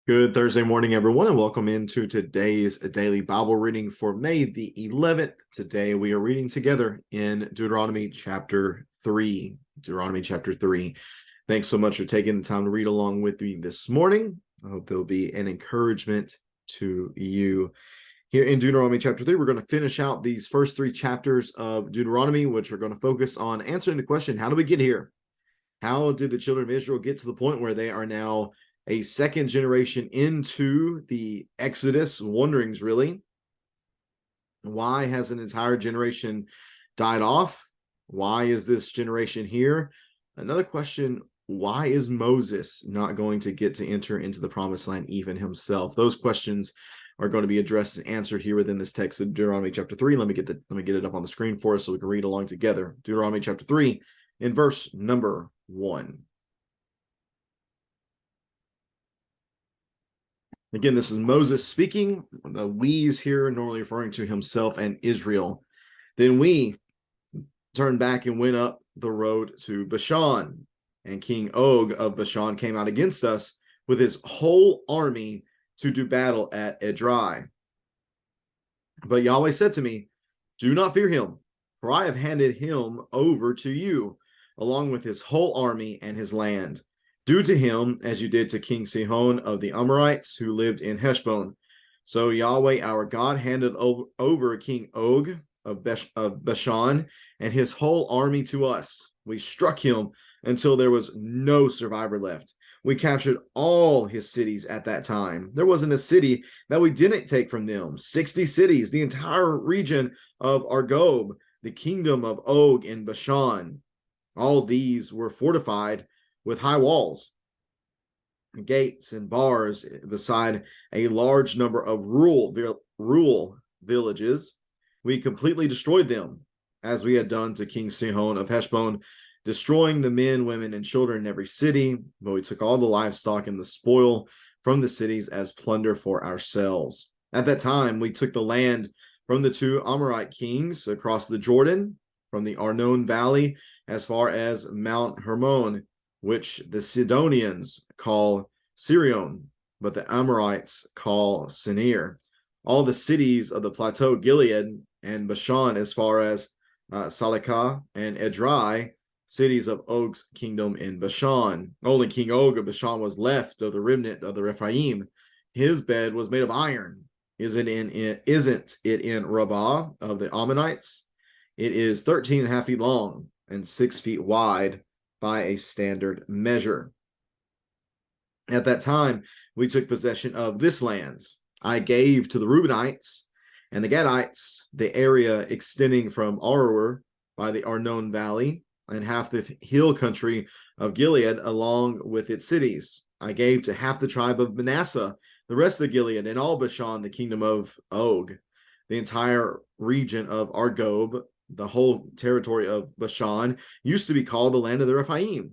Good Thursday morning, everyone, and welcome into today's daily Bible reading for May the 11th. Today we are reading together in Deuteronomy chapter 3. Deuteronomy chapter 3. Thanks so much for taking the time to read along with me this morning. I hope there'll be an encouragement to you. Here in Deuteronomy chapter 3, we're going to finish out these first three chapters of Deuteronomy, which are going to focus on answering the question, how do we get here? How did the children of Israel get to the point where they are now a second generation into the Exodus? Wanderings, really. Why has an entire generation died off? Why is this generation here? Another question, why is Moses not going to get to enter into the promised land even himself? Those questions are going to be addressed and answered here within this text of Deuteronomy chapter 3. Let me get it up on the screen for us so we can read along together. Deuteronomy chapter 3 in verse number 1. Again, this is Moses speaking. The we's here normally referring to himself and Israel. Then we turned back and went up the road to Bashan, and King Og of Bashan came out against us with his whole army to do battle at Edrei. But Yahweh said to me, do not fear him, for I have handed him over to you, along with his whole army and his land. Do to him as you did to King Sihon of the Amorites, who lived in Heshbon. So Yahweh our God handed over King Og of Bashan and his whole army to us. We struck him until there was no survivor left. We captured all his cities at that time. There wasn't a city that we didn't take from them. 60 cities, the entire region of Argob, the kingdom of Og in Bashan. All these were fortified with high walls, gates, and bars, beside a large number of rural villages. We completely destroyed them, as we had done to King Sihon of Heshbon, destroying the men, women, and children in every city. But we took all the livestock and the spoil from the cities as plunder for ourselves. At that time, we took the land from the two Amorite kings across the Jordan, from the Arnon Valley as far as Mount Hermon, which the Sidonians call Sirion, but the Amorites call Senir. All the cities of the plateau, Gilead and Bashan, as far as Salekah and Edrei, cities of Og's kingdom in Bashan. Only King Og of Bashan was left of the remnant of the Rephaim. His bed was made of iron. Isn't it in Rabbah of the Ammonites? It is 13 and a half feet long and 6 feet wide by a standard measure. At that time, we took possession of this land. I gave to the Reubenites and the Gadites the area extending from Aroer by the Arnon Valley and half the hill country of Gilead along with its cities. I gave to half the tribe of Manasseh the rest of Gilead and all Bashan, the kingdom of Og, the entire region of Argob. The whole territory of Bashan used to be called the land of the Rephaim.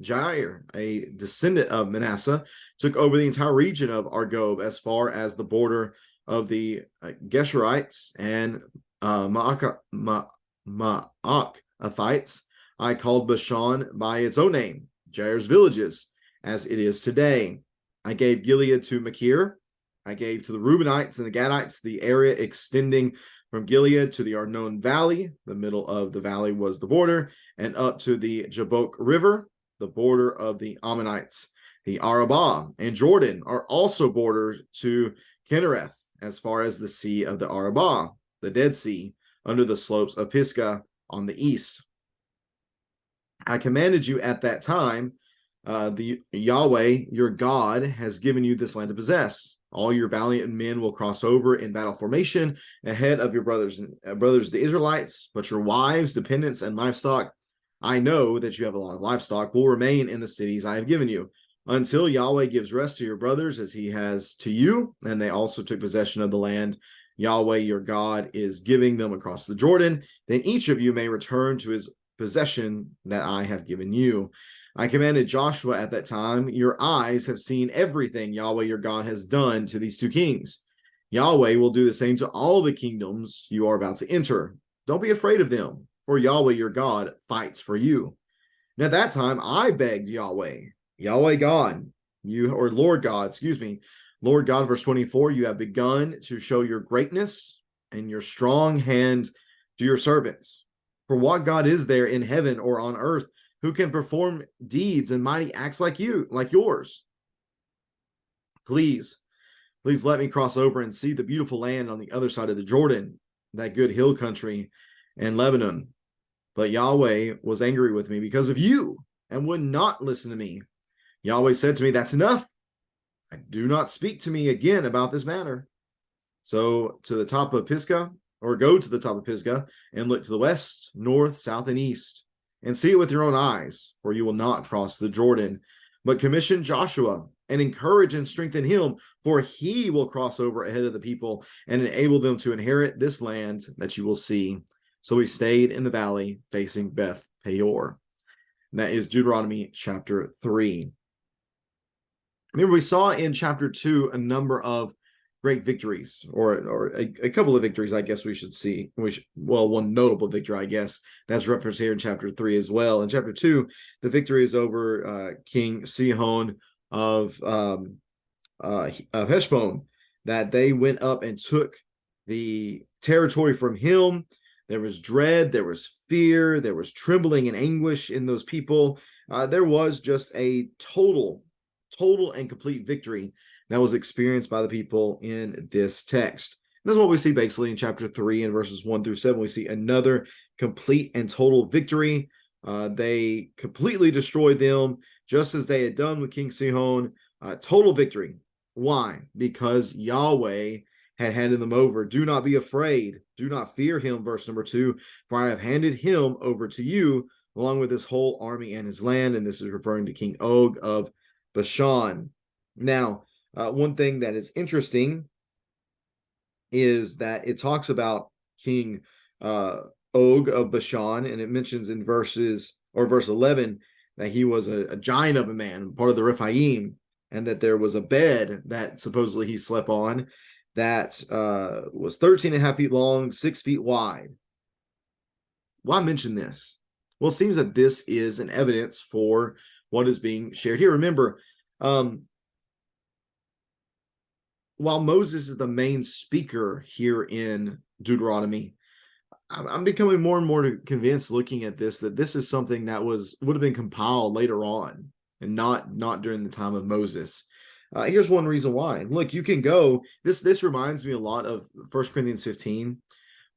Jair, a descendant of Manasseh, took over the entire region of Argob as far as the border of the Geshurites and Maacathites. I called Bashan by its own name, Jair's villages, as it is today. I gave Gilead to Machir. I gave to the Reubenites and the Gadites the area extending from Gilead to the Arnon Valley. The middle of the valley was the border, and up to the Jabbok River, the border of the Ammonites. The Arabah and Jordan are also borders to Kinnereth, as far as the Sea of the Arabah, the Dead Sea, under the slopes of Pisgah on the east. I commanded you at that time, the Yahweh, your God, has given you this land to possess. All your valiant men will cross over in battle formation ahead of your brothers, the Israelites, but your wives, dependents, and livestock, I know that you have a lot of livestock, will remain in the cities I have given you, until Yahweh gives rest to your brothers as he has to you, and they also took possession of the land Yahweh your God is giving them across the Jordan. Then each of you may return to his possession that I have given you. I commanded Joshua at that time, your eyes have seen everything Yahweh your God has done to these two kings. Yahweh will do the same to all the kingdoms you are about to enter. Don't be afraid of them, for Yahweh your God fights for you. And at that time I begged Yahweh, Yahweh God, or Lord God, excuse me, Lord God, verse 24, you have begun to show your greatness and your strong hand to your servants. For what God is there in heaven or on earth who can perform deeds and mighty acts like yours? Please let me cross over and see the beautiful land on the other side of the Jordan, that good hill country and Lebanon. But Yahweh was angry with me because of you and would not listen to me. Yahweh said to me, that's enough. Do not speak to me again about this matter. So to the top of Pisgah, or go to the top of Pisgah and look to the west, north, south, and east, and see it with your own eyes, for you will not cross the Jordan. But commission Joshua and encourage and strengthen him, for he will cross over ahead of the people and enable them to inherit this land that you will see. So he stayed in the valley facing Beth Peor. And that is Deuteronomy chapter 3. Remember, we saw in chapter 2 a number of great victories, or a couple of victories, I guess we should see. One notable victory, I guess, that's referenced here in chapter 3 as well. In chapter 2, the victory is over King Sihon of Heshbon, that they went up and took the territory from him. There was dread, there was fear, there was trembling and anguish in those people. There was just a total and complete victory that was experienced by the people in this text. And that's what we see basically in chapter 3 and verses 1 through 7. We see another complete and total victory. They completely destroyed them, just as they had done with King Sihon. Total victory. Why? Because Yahweh had handed them over. Do not be afraid. Do not fear him, verse number 2, for I have handed him over to you, along with his whole army and his land. And this is referring to King Og of Bashan. Now, one thing that is interesting is that it talks about King Og of Bashan, and it mentions in verse 11 that he was a giant of a man, part of the Rephaim, and that there was a bed that supposedly he slept on that was 13 and a half feet long, 6 feet wide. Why mention this? Well, it seems that this is an evidence for what is being shared here. Remember, while Moses is the main speaker here in Deuteronomy, I'm becoming more and more convinced looking at this that this is something that would have been compiled later on and not during the time of Moses. Here's one reason why. Look, you can go. This reminds me a lot of 1 Corinthians 15,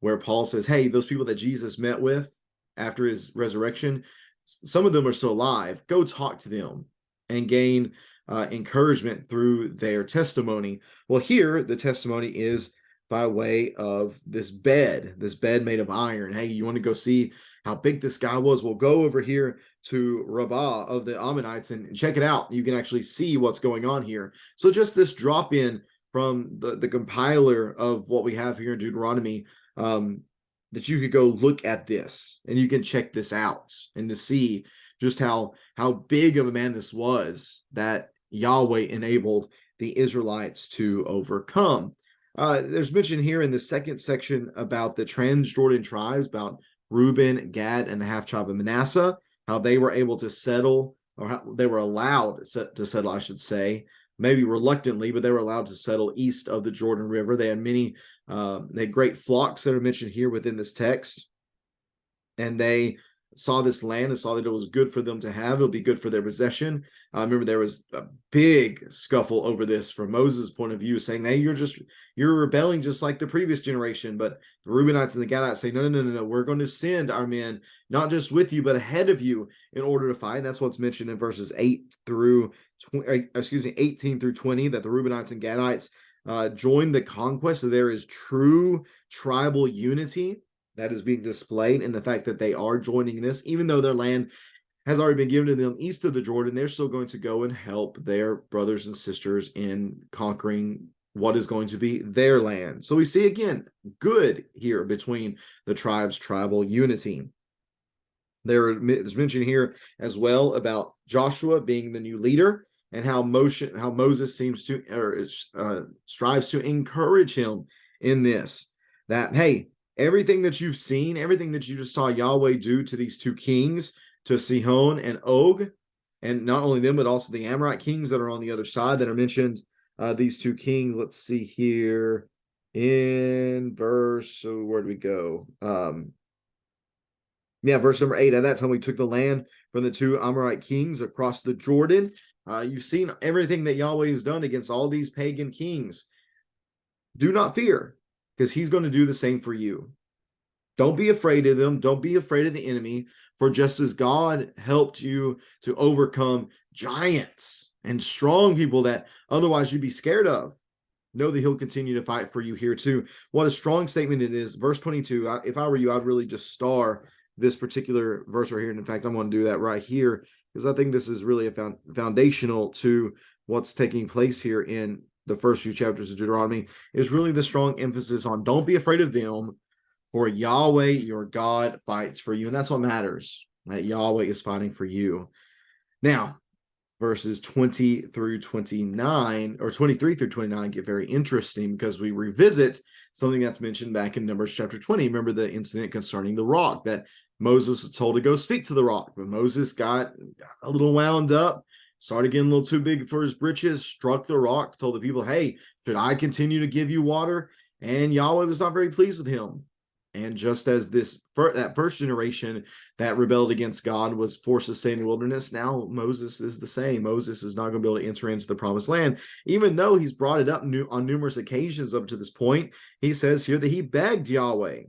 where Paul says, hey, those people that Jesus met with after his resurrection, some of them are still alive. Go talk to them and gain encouragement through their testimony. Well, here the testimony is by way of this bed made of iron. Hey, you want to go see how big this guy was? We'll go over here to Rabbah of the Ammonites and check it out. You can actually see what's going on here. So just this drop in from the compiler of what we have here in Deuteronomy, that you could go look at this and you can check this out and to see just how big of a man this was that Yahweh enabled the Israelites to overcome. There's mention here in the second section about the Transjordan tribes, about Reuben, Gad, and the half tribe of Manasseh, how they were able to settle, or how they were allowed to settle, I should say, maybe reluctantly, but they were allowed to settle east of the Jordan River. They had they had great flocks that are mentioned here within this text, and they saw this land and saw that it was good for them to have. It'll be good for their possession. Remember, there was a big scuffle over this from Moses' point of view, saying, hey, you're rebelling just like the previous generation. But the Reubenites and the Gadites say, no, we're going to send our men, not just with you, but ahead of you in order to fight. And that's what's mentioned in verses 18 through 20, that the Reubenites and Gadites join the conquest. So there is true tribal unity that is being displayed in the fact that they are joining this, even though their land has already been given to them east of the Jordan. They're still going to go and help their brothers and sisters in conquering what is going to be their land. So we see again, good here between the tribes' tribal unity. There's mention here as well about Joshua being the new leader and how Moses seems to strives to encourage him in this, that, hey, everything that you've seen, everything that you just saw Yahweh do to these two kings, to Sihon and Og, And not only them, but also the Amorite kings that are on the other side that are mentioned. These two kings, let's see here in verse, so where do we go? Verse number 8. At that time we took the land from the two Amorite kings across the Jordan. You've seen everything that Yahweh has done against all these pagan kings. Do not fear, because he's going to do the same for you. Don't be afraid of them. Don't be afraid of the enemy. For just as God helped you to overcome giants and strong people that otherwise you'd be scared of, know that he'll continue to fight for you here too. What a strong statement it is. Verse 22. If I were you, I'd really just star this particular verse right here. And in fact, I'm going to do that right here, because I think this is really a foundational to what's taking place here in the first few chapters of Deuteronomy, is really the strong emphasis on don't be afraid of them, for Yahweh your God fights for you. And that's what matters, that Yahweh is fighting for you. Now, verses 20 through 29, or 23 through 29, get very interesting, because we revisit something that's mentioned back in Numbers chapter 20. Remember the incident concerning the rock that Moses was told to go speak to the rock, but Moses got a little wound up, started getting a little too big for his britches, struck the rock, told the people, hey, should I continue to give you water? And Yahweh was not very pleased with him. And just as that first generation that rebelled against God was forced to stay in the wilderness, now Moses is the same. Moses is not going to be able to enter into the promised land, even though he's brought it up on numerous occasions up to this point. He says here that he begged Yahweh,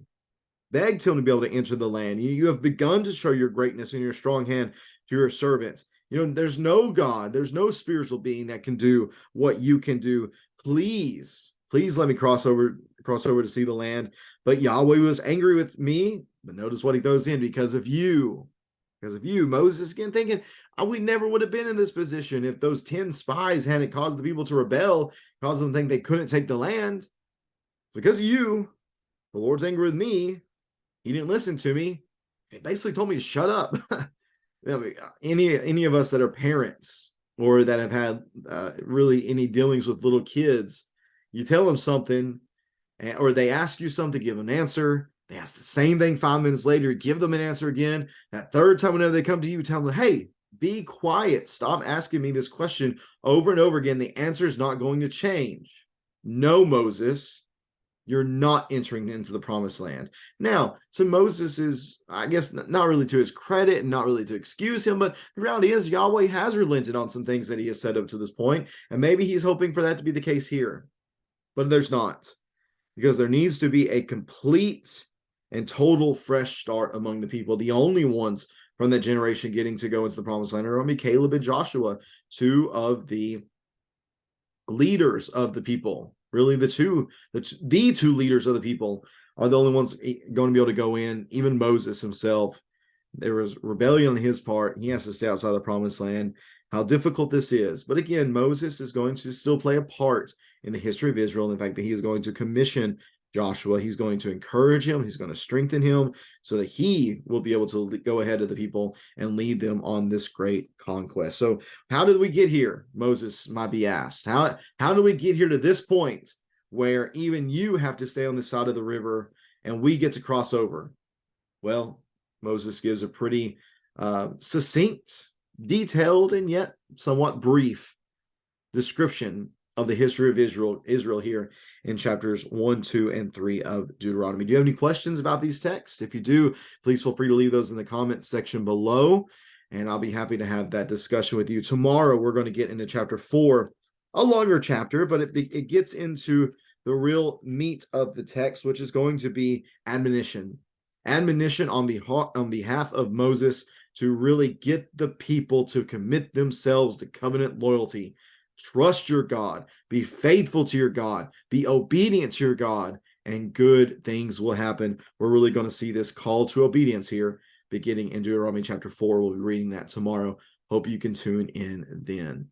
begged him to be able to enter the land. You have begun to show your greatness and your strong hand to your servants. There's no God, there's no spiritual being that can do what you can do. Please let me cross over to see the land. But Yahweh was angry with me. But notice what he throws in: because of you. Moses, again, thinking, we never would have been in this position if those 10 spies hadn't caused the people to rebel, caused them to think they couldn't take the land. It's because of you. The Lord's angry with me. He didn't listen to me. He basically told me to shut up. Any of us that are parents or that have had really any dealings with little kids, you tell them something, or they ask you something, give them an answer. They ask the same thing 5 minutes later, give them an answer again. That third time, whenever they come to you, tell them, hey, be quiet. Stop asking me this question over and over again. The answer is not going to change. No, Moses, you're not entering into the promised land. Now, to Moses is, I guess, not really to his credit and not really to excuse him, but the reality is Yahweh has relented on some things that he has said up to this point, and maybe he's hoping for that to be the case here. But there's not, because there needs to be a complete and total fresh start among the people. The only ones from that generation getting to go into the promised land are going to be Caleb and Joshua, two of the leaders of the people. Really, the two leaders of the people are the only ones going to be able to go in. Even Moses himself, there was rebellion on his part. He has to stay outside the promised land. How difficult this is. But again, Moses is going to still play a part in the history of Israel. In fact, that he is going to commission Joshua. He's going to encourage him. He's going to strengthen him so that he will be able to go ahead of the people and lead them on this great conquest. So how did we get here? Moses might be asked. How do we get here to this point where even you have to stay on this side of the river and we get to cross over? Well, Moses gives a pretty succinct, detailed, and yet somewhat brief description of the history of Israel here in chapters 1, 2, and 3 of Deuteronomy. Do you have any questions about these texts? If you do, please feel free to leave those in the comment section below, and I'll be happy to have that discussion with you. Tomorrow, we're going to get into chapter 4, a longer chapter, but it gets into the real meat of the text, which is going to be admonition. Admonition on behalf of Moses to really get the people to commit themselves to covenant loyalty. Trust your God, be faithful to your God, be obedient to your God, and good things will happen. We're really going to see this call to obedience here, beginning in Deuteronomy chapter 4. We'll be reading that tomorrow. Hope you can tune in then.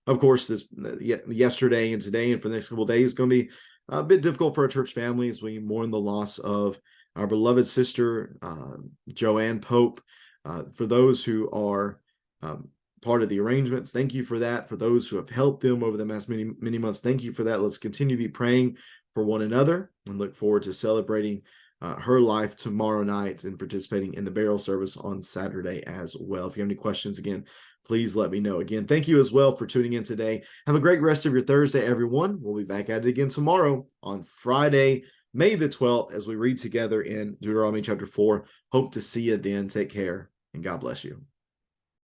Of course, this yesterday and today and for the next couple of days is going to be a bit difficult for our church family as we mourn the loss of our beloved sister, Joanne Pope. For those who are part of the arrangements, thank you for that. For those who have helped them over the past many months, thank you for that. Let's continue to be praying for one another and look forward to celebrating her life tomorrow night and participating in the burial service on Saturday as well. If you have any questions, again, please let me know. Again, thank you as well for tuning in today. Have a great rest of your Thursday, everyone. We'll be back at it again tomorrow on Friday, May the 12th, as we read together in Deuteronomy chapter 4. Hope to see you then. Take care, and God bless you.